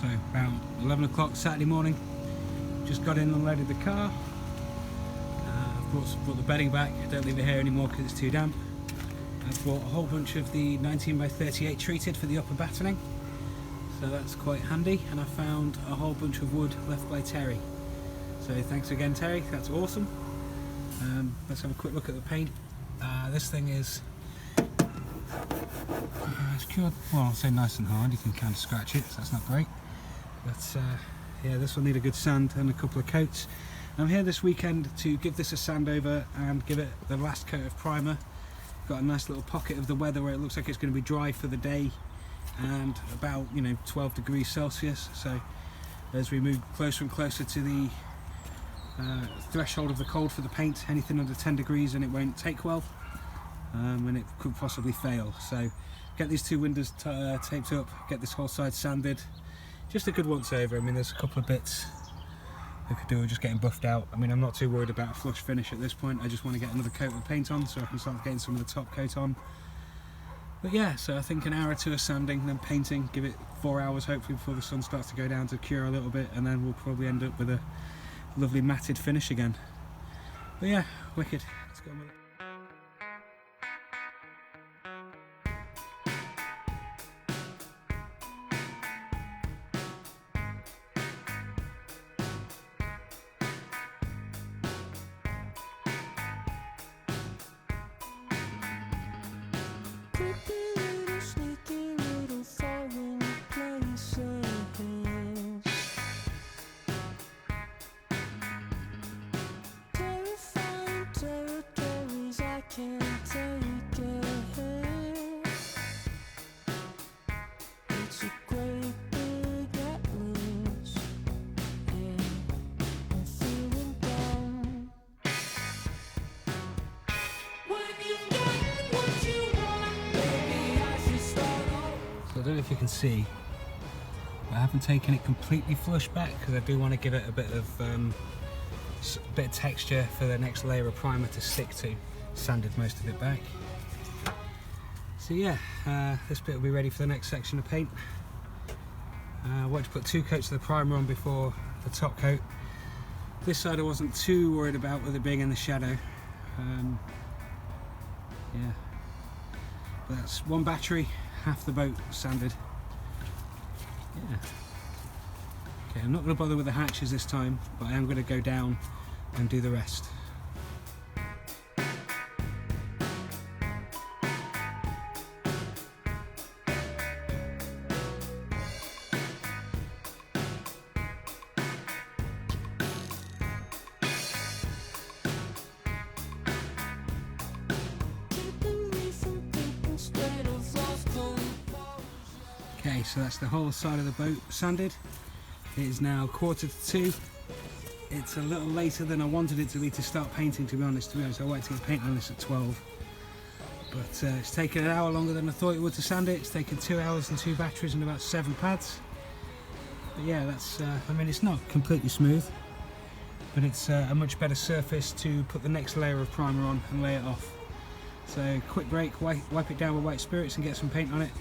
So about 11 o'clock Saturday morning, just got in and unloaded the car. I've brought the bedding back, don't leave it here anymore because it's too damp. I've bought a whole bunch of the 19x38 treated for the upper battening, so that's quite handy, and I found a whole bunch of wood left by Terry. So thanks again Terry, that's awesome. Let's have a quick look at the paint. This thing is it's cured, well I'll say nice and hard, you can kind of scratch it, so that's not great. But yeah, this will need a good sand and a couple of coats. I'm here this weekend to give this a sand over and give it the last coat of primer. Got a nice little pocket of the weather where it looks like it's going to be dry for the day and about 12 degrees Celsius. So as we move closer and closer to the threshold of the cold for the paint, anything under 10 degrees and it won't take well, and it could possibly fail. So get these two windows taped up, get this whole side sanded. Just a good once over. I mean, there's a couple of bits I could do with just getting buffed out. I mean, I'm not too worried about a flush finish at this point. I just want to get another coat of paint on so I can start getting some of the top coat on. But yeah, so I think an hour or two of sanding, then painting, give it 4 hours hopefully before the sun starts to go down to cure a little bit, and then we'll probably end up with a lovely matted finish again. But yeah, wicked. Let's go on with it. I don't know if you can see, I haven't taken it completely flush back because I do want to give it a bit of texture for the next layer of primer to stick to. Sanded most of it back. So yeah, this bit will be ready for the next section of paint. I wanted to put 2 coats of the primer on before the top coat. This side I wasn't too worried about with it being in the shadow. Yeah, but that's 1 battery, half the boat sanded. Yeah. Okay, I'm not going to bother with the hatches this time, but I am going to go down and do the rest. Okay, so that's the whole side of the boat sanded. It is now 1:45. It's a little later than I wanted it to be to start painting, to be honest. I wanted to get paint on this at 12. But it's taken an hour longer than I thought it would to sand it. It's taken 2 hours and 2 batteries and about 7 pads. But yeah, that's, I mean, it's not completely smooth, but it's a much better surface to put the next layer of primer on and lay it off. So quick break, wipe it down with white spirits and get some paint on it.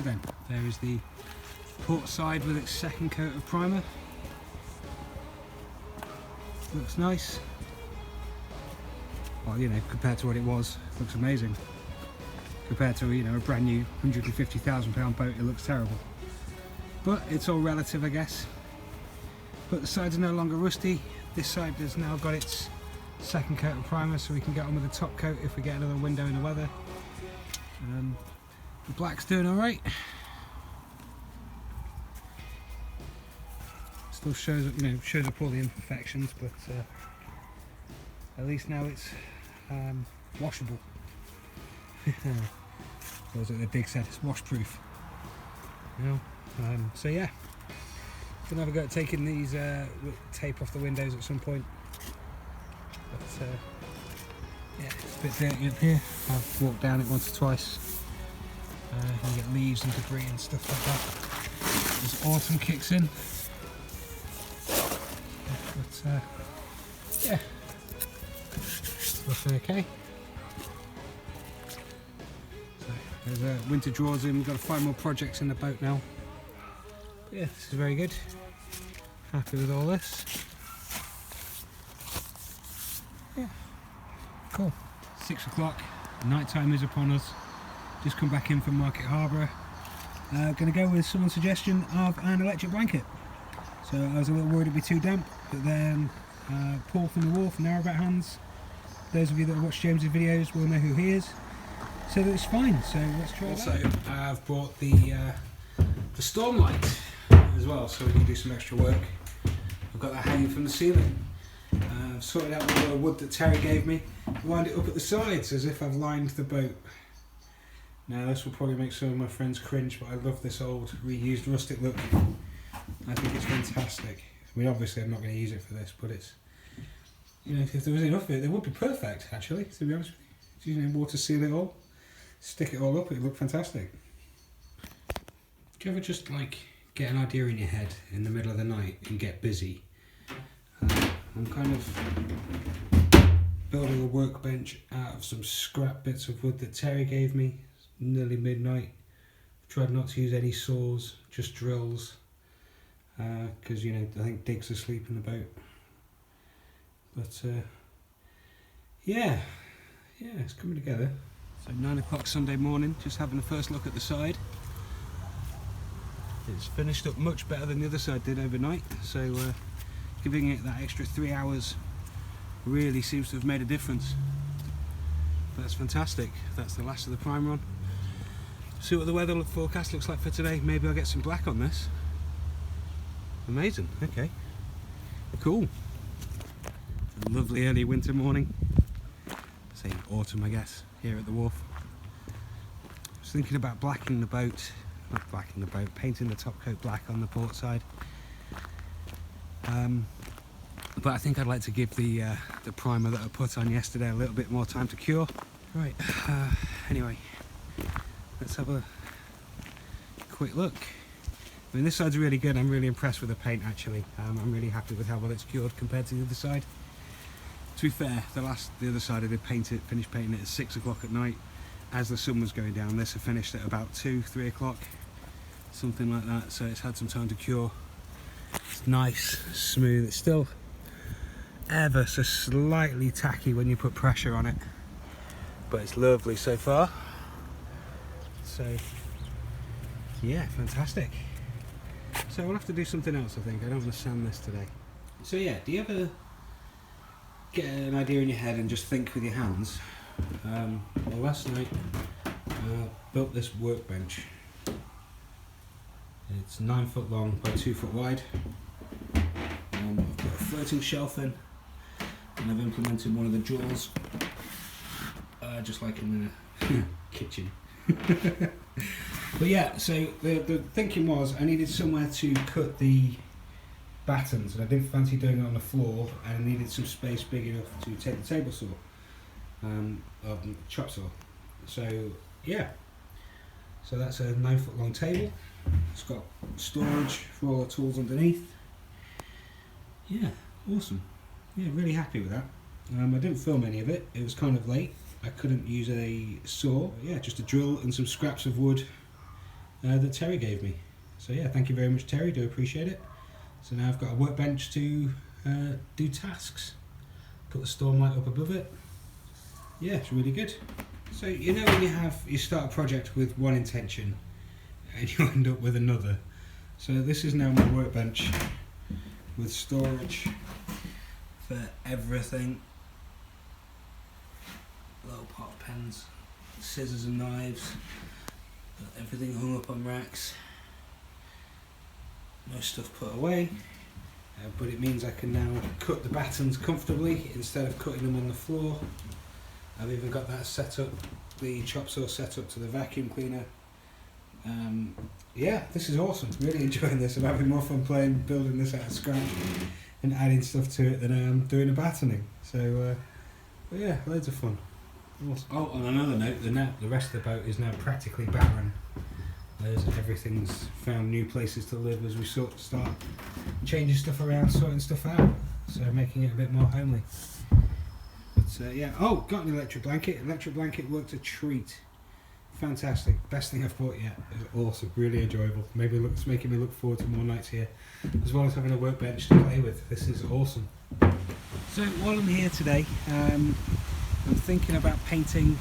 then, there is the port side with its second coat of primer. Looks nice. Well, you know, compared to what it was, it looks amazing. Compared to, you know, a brand new £150,000 boat, it looks terrible. But it's all relative, I guess. But the sides are no longer rusty. This side has now got its second coat of primer, so we can get on with the top coat if we get another window in the weather. The black's doing all right. Still shows, you know, shows up all the imperfections, but at least now it's washable. Or as the dig said, it's washproof. You know, so yeah, gonna have a go at taking these tape off the windows at some point. But yeah, it's a bit dirty up here. I've walked down it once or twice. You get leaves and debris and stuff like that as autumn kicks in. But yeah, it's looking okay. So there's winter drawers in. We've got to find more projects in the boat now. But yeah, this is very good. Happy with all this. Yeah, cool. 6 o'clock, night time is upon us. Just come back in from Market Harbour. Going to go with someone's suggestion of an electric blanket. So I was a little worried it'd be too damp, but then Paul from the Wharf, Narrowboat Hands, those of you that have watched James's videos will know who he is. So that it's fine, so let's try it out. Also, I've brought the storm light as well, so we can do some extra work. I've got that hanging from the ceiling. I've sorted out all the wood that Terry gave me, lined it up at the sides as if I've lined the boat. Now this will probably make some of my friends cringe, but I love this old reused rustic look. I think it's fantastic. I mean, obviously I'm not going to use it for this, but it's, you know, if there was enough of it, it would be perfect actually, to be honest with you. You know, water seal it all, stick it all up, it would look fantastic. Do you ever just like get an idea in your head in the middle of the night and get busy? I'm kind of building a workbench out of some scrap bits of wood that Terry gave me. It's nearly midnight. I've tried not to use any saws, just drills, because you know, I think Dig's asleep in the boat. But yeah, it's coming together. So 9 o'clock Sunday morning, just having a first look at the side. It's finished up much better than the other side did overnight, so giving it that extra 3 hours really seems to have made a difference. That's fantastic. That's the last of the primer on. See what the weather forecast looks like for today. Maybe I'll get some black on this. Amazing. Okay, cool. A lovely early winter morning. Say autumn, I guess, here at the wharf. I was thinking about blacking the boat. Not blacking the boat, painting the top coat black on the port side. But I think I'd like to give the primer that I put on yesterday a little bit more time to cure. Right, anyway, let's have a quick look. I mean, this side's really good. I'm really impressed with the paint actually. I'm really happy with how well it's cured compared to the other side. To be fair, the other side I did finish painting it at 6 o'clock at night as the sun was going down. This I finished at about 2-3 o'clock, something like that, so it's had some time to cure. It's nice, smooth. It's still ever so slightly tacky when you put pressure on it, but it's lovely so far. So yeah, fantastic. So we'll have to do something else, I think. I don't want to sand this today. So yeah, do you ever get an idea in your head and just think with your hands? Well, last night I built this workbench. It's 9 foot long by 2 foot wide. I've put a floating shelf in, and I've implemented one of the drawers, just like in the kitchen. But yeah, so the thinking was I needed somewhere to cut the battens, and I didn't fancy doing it on the floor, and I needed some space big enough to take the table saw, chop saw. So yeah, so that's a 9 foot long table. It's got storage for all the tools underneath. Yeah, awesome. Yeah, really happy with that. I didn't film any of it. It was kind of late. I couldn't use a saw. Yeah, just a drill and some scraps of wood that Terry gave me. So yeah, thank you very much, Terry, do appreciate it. So now I've got a workbench to do tasks. Put the storm light up above it. Yeah, it's really good. So you know when you start a project with one intention and you end up with another. So this is now my workbench with storage for everything. Little pot pens, scissors and knives, got everything hung up on racks. No stuff put away, but it means I can now cut the battens comfortably instead of cutting them on the floor. I've even got that set up, the chop saw set up to the vacuum cleaner. Yeah, this is awesome, really enjoying this. I'm having more fun building this out of scratch and adding stuff to it than I am doing a battening. So but yeah, loads of fun. Awesome. Oh, on another note, the rest of the boat is now practically barren. Everything's found new places to live as we start changing stuff around, sorting stuff out, so making it a bit more homely. But yeah, oh, got an electric blanket. Electric blanket worked a treat. Fantastic, best thing I've bought yet. It was awesome, really enjoyable. Maybe it's making me look forward to more nights here, as well as having a workbench to play with. This is awesome. So while I'm here today, I'm thinking about painting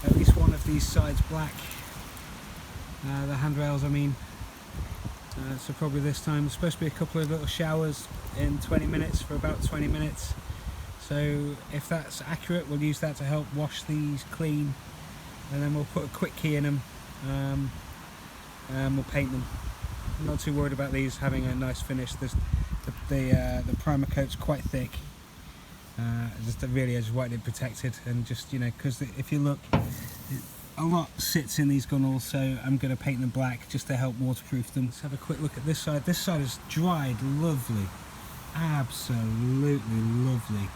at least one of these sides black. The handrails, I mean. So probably this time. There's supposed to be a couple of little showers in 20 minutes for about 20 minutes. So if that's accurate, we'll use that to help wash these clean, and then we'll put a quick key in them and we'll paint them. I'm not too worried about these having a nice finish. The primer coat's quite thick. Just really, I just wanted it protected, and just, you know, because if you look, a lot sits in these gunnels, so I'm going to paint them black just to help waterproof them. Let's have a quick look at this side. This side is dried lovely, absolutely lovely,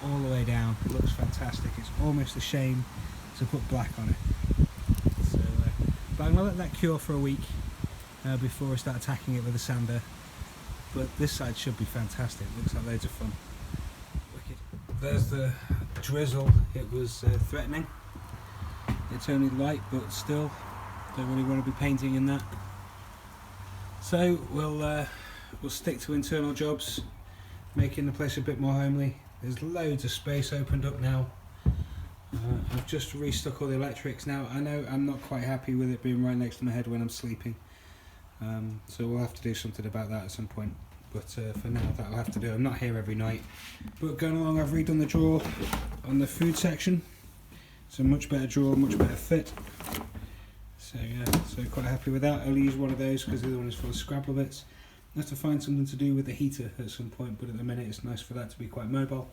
all the way down. It looks fantastic. It's almost a shame to put black on it. So, but I'm going to let that cure for a week before I start attacking it with a sander. But this side should be fantastic. Looks like loads of fun. Wicked. There's the drizzle. It was threatening. It's only light, but still, don't really want to be painting in that. So we'll stick to internal jobs, making the place a bit more homely. There's loads of space opened up now. I've just restuck all the electrics now. I know I'm not quite happy with it being right next to my head when I'm sleeping. So we'll have to do something about that at some point. But for now, that'll have to do. I'm not here every night. But going along, I've redone the drawer on the food section. It's a much better drawer, much better fit. So yeah, so quite happy with that. I'll use one of those because the other one is full of Scrabble bits. I have to find something to do with the heater at some point, but at the minute it's nice for that to be quite mobile.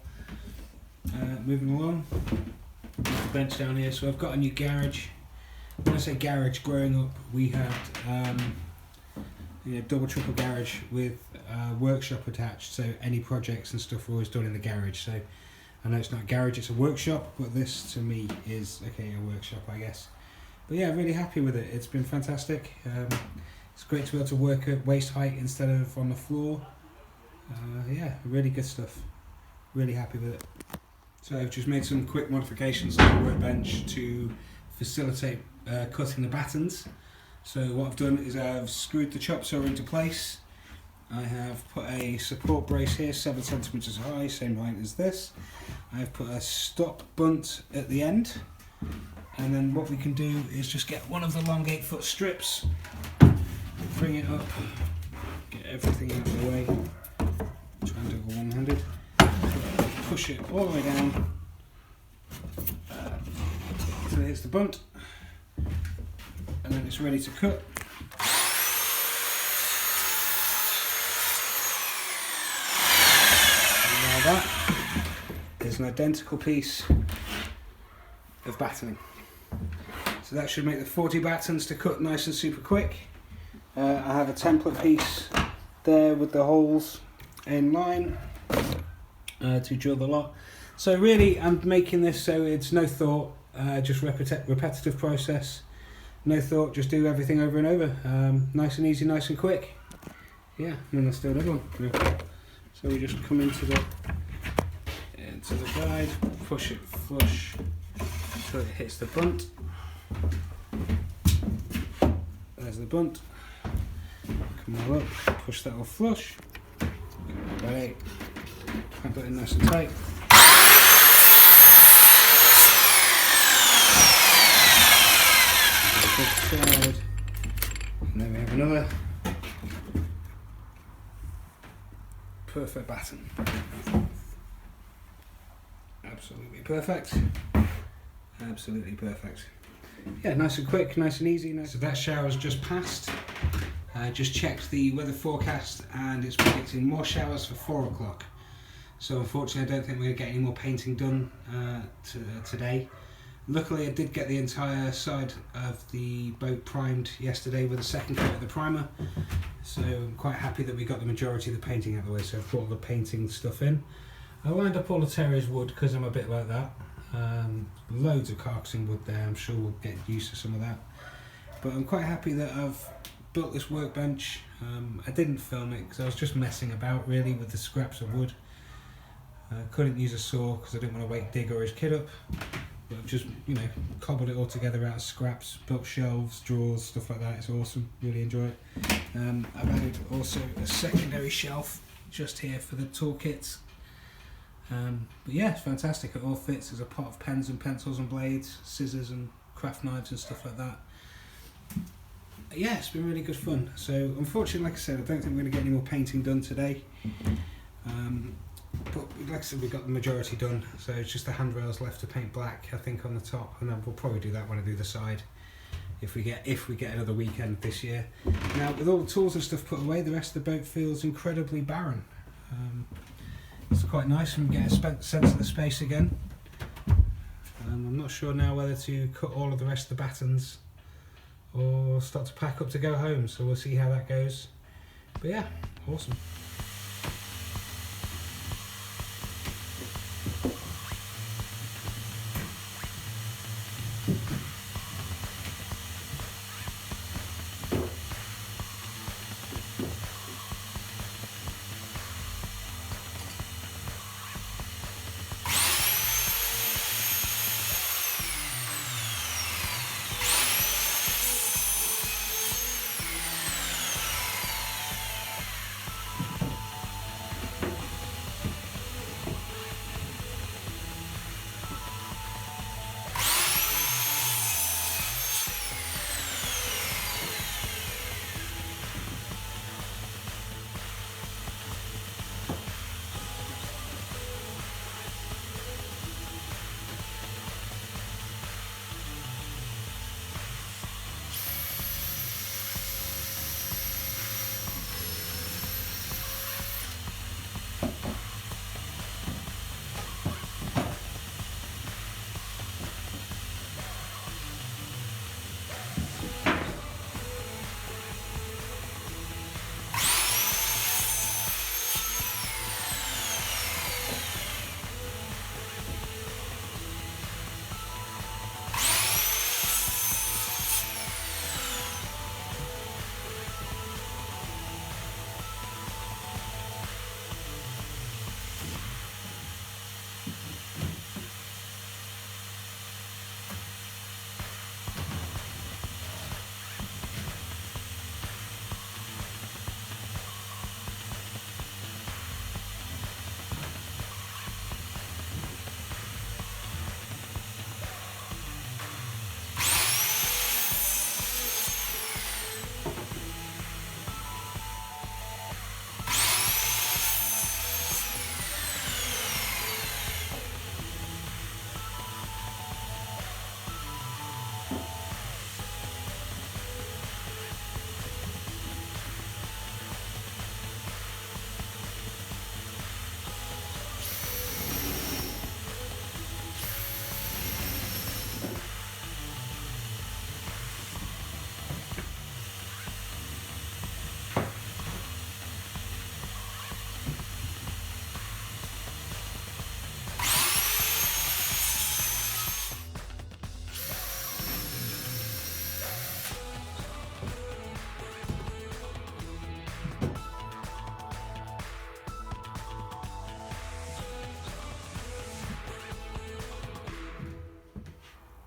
Moving along, the bench down here. So I've got a new garage. When I say garage, growing up we had double triple garage with workshop attached, so any projects and stuff were always done in the garage. So I know it's not a garage, it's a workshop, but this to me is a workshop, I guess. But yeah, really happy with it. It's been fantastic. It's great to be able to work at waist height instead of on the floor. Yeah, really good stuff. Really happy with it. So I've just made some quick modifications to the workbench to facilitate cutting the battens. So what I've done is I've screwed the chop saw into place. I have put a support brace here, 7 centimeters high, same height as this. I've put a stop bunt at the end, and then what we can do is just get one of the long 8-foot strips, bring it up, get everything out of the way, try and do it one-handed, push it all the way down until it hits the bunt, and then it's ready to cut. That is an identical piece of battening. So that should make the 40 battens to cut nice and super quick. I have a template piece there with the holes in line to drill the lot. So really I'm making this so it's no thought, just repetitive process. No thought, just do everything over and over. Nice and easy, nice and quick. Yeah, and then let's do another one. So we just come into the guide, push it flush until it hits the bunt. There's the bunt. Come all up, push that all flush. Ready. Clamp it in nice and tight. This side. And then we have another perfect batten. Absolutely perfect. Absolutely perfect. Yeah, nice and quick, nice and easy. So that shower's just passed. I just checked the weather forecast and it's predicting more showers for 4 o'clock. So unfortunately I don't think we're going to get any more painting done today. Luckily I did get the entire side of the boat primed yesterday with a second coat of the primer. So I'm quite happy that we got the majority of the painting out of the way, so I've brought all the painting stuff in. I lined up all the Terrier's wood because I'm a bit like that. Loads of carcassing wood there, I'm sure we'll get used to some of that. But I'm quite happy that I've built this workbench. I didn't film it because I was just messing about really with the scraps of wood. I couldn't use a saw because I didn't want to wake Dig or his kid up. But I've just, you know, cobbled it all together out of scraps, built shelves, drawers, stuff like that. It's awesome, really enjoy it. I've added also a secondary shelf just here for the toolkits. But yeah, it's fantastic, it all fits. There's a pot of pens and pencils and blades, scissors and craft knives and stuff like that. Yeah, it's been really good fun. So unfortunately, like I said, I don't think we're going to get any more painting done today. But like I said, we got the majority done, so it's just the handrails left to paint black, I think, on the top, and then we'll probably do that when I do the side, if we get another weekend this year. Now, with all the tools and stuff put away, the rest of the boat feels incredibly barren. It's quite nice and get a sense of the space again. I'm not sure now whether to cut all of the rest of the battens or start to pack up to go home, so we'll see how that goes. But yeah, awesome.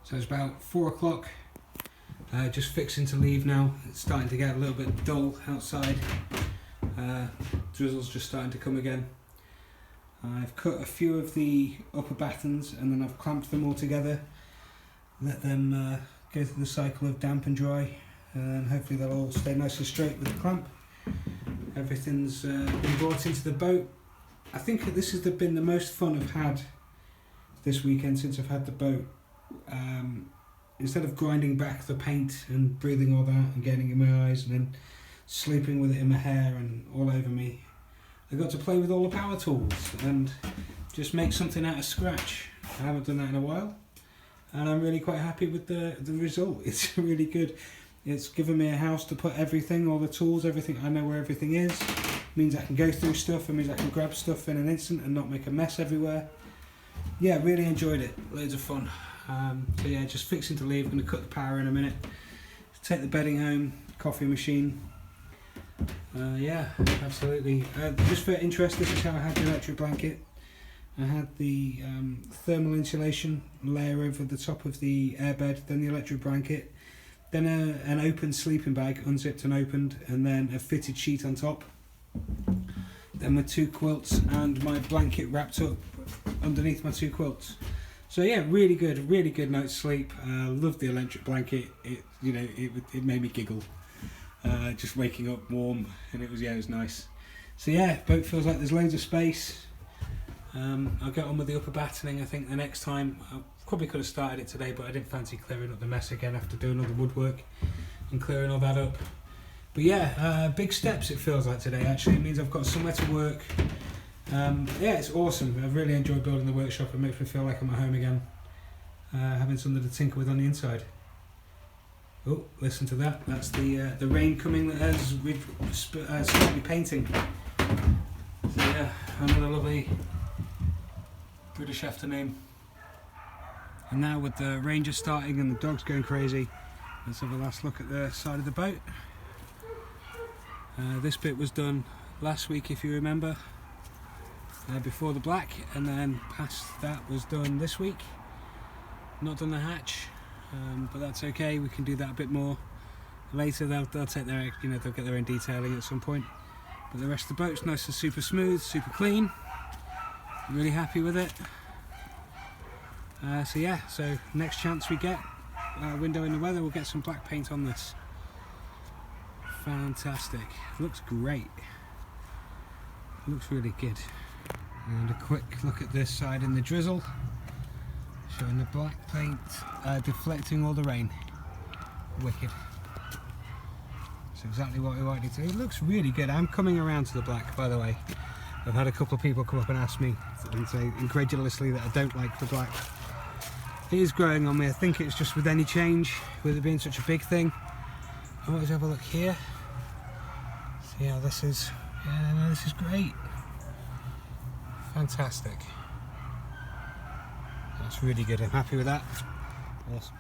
So it's about 4 o'clock. Just fixing to leave now. It's starting to get a little bit dull outside. Drizzle's just starting to come again. I've cut a few of the upper battens and then I've clamped them all together. Let them go through the cycle of damp and dry, and hopefully they'll all stay nice and straight with the clamp. Everything's been brought into the boat. I think this has been the most fun I've had this weekend since I've had the boat. Instead of grinding back the paint and breathing all that and getting it in my eyes and then sleeping with it in my hair and all over me, I got to play with all the power tools and just make something out of scratch. I haven't done that in a while, and I'm really quite happy with the result. It's really good. It's given me a house to put everything, all the tools, everything. I know where everything is. It means I can go through stuff. It means I can grab stuff in an instant and not make a mess everywhere. Yeah, really enjoyed it. Loads of fun. So yeah, just fixing to leave. I'm going to cut the power in a minute. Take the bedding home, coffee machine. Yeah, absolutely. Just for interest, this is how I had the electric blanket. I had the thermal insulation layer over the top of the airbed, then the electric blanket, then an open sleeping bag, unzipped and opened, and then a fitted sheet on top. Then my 2 quilts and my blanket wrapped up underneath my 2 quilts. So yeah, really good night's sleep. Loved the electric blanket. It made me giggle. Just waking up warm, and it was nice. So yeah, boat feels like there's loads of space. I'll get on with the upper battening. I think the next time. I probably could have started it today, but I didn't fancy clearing up the mess again after doing all the woodwork and clearing all that up. But yeah, big steps it feels like today. Actually, it means I've got somewhere to work. Yeah, it's awesome. I've really enjoyed building the workshop. It makes me feel like I'm at home again, having something to tinker with on the inside. Oh, listen to that. That's the rain coming as we've started painting. So yeah, another lovely British afternoon. And now with the rain just starting and the dogs going crazy, let's have a last look at the side of the boat. This bit was done last week, if you remember, before the black, and then past that was done this week. Not done the hatch. But that's okay. We can do that a bit more later. They'll take their, they'll get their own detailing at some point. But the rest of the boat's nice and super smooth, super clean. Really happy with it. So yeah, so next chance we get, window in the weather, we'll get some black paint on this. Fantastic. Looks great. Looks really good. And a quick look at this side in the drizzle. Showing the black paint deflecting all the rain. Wicked. That's exactly what we wanted to do. It looks really good. I'm coming around to the black, by the way. I've had a couple of people come up and ask me and say incredulously that I don't like the black. It is growing on me. I think it's just with any change, with it being such a big thing. I want to have a look here. See how this is. Yeah, no, this is great. Fantastic. That's really good. I'm happy with that. Awesome.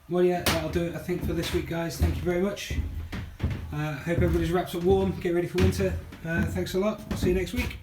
Well, yeah, that'll do it, I think, for this week, guys. Thank you very much. Hope everybody's wrapped up warm, get ready for winter. Thanks a lot. See you next week.